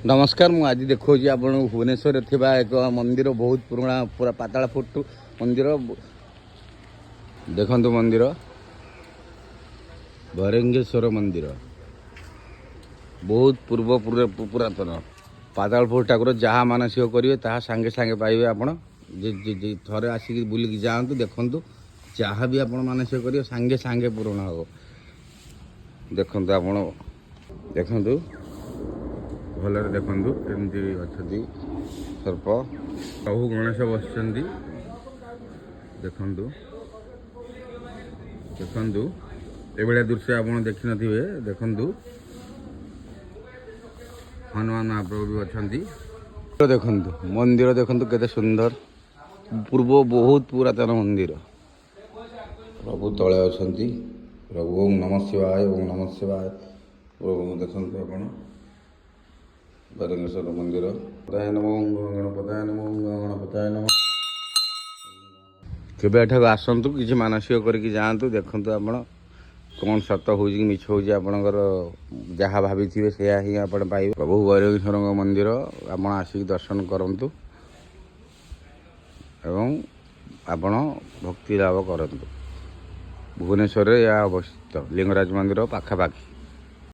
नमस्कार मु आज देखो आप भुवनेश्वर एक मंदिर बहुत पुराना पूरा पाताल फुट मंदिर देखु मंदिर भरेंगेश्वर मंदिर बहुत पूर्व पुरातन पाताल फुट ठाकुर जहाँ मानसिक करेंगे ता सांगे सांगे पाइबे आप थे आसिक बुलिक जातु देखु जहाँ भी आप मानसिक करेंगे सांगे सांगे पूरण हम देखु आप देखु भलरे देखु केमती अच्छा सर्प प्रभु गणेश बस देखु देखु एभलिया दृश्य आप देखी न देखु हनुमान महाप्रभु भी अच्छा देखु मंदिर देखु केते सुंदर पूर्व बहुत पुरातन मंदिर प्रभु तले अच्छा प्रभु ओम नमः शिवाय ओम नमः शिवाय प्रभु देखु आप भरेंगेश्वर मंदिर पताय नमो गणपताय नमो गणपताय नमो केबे एठाक आसतु किसी मानसिक करके जातु देखु आप कौन सत हो मिछ हो जहाँ भाभी से ही आप पाइबे प्रभु भरेंगेश्वर मंदिर आप आसिक दर्शन करूँ एवं आपण भक्ति लाभ करूँ भुवनेश्वर या अवस्थित लिंगराज मंदिर पाखापाखि।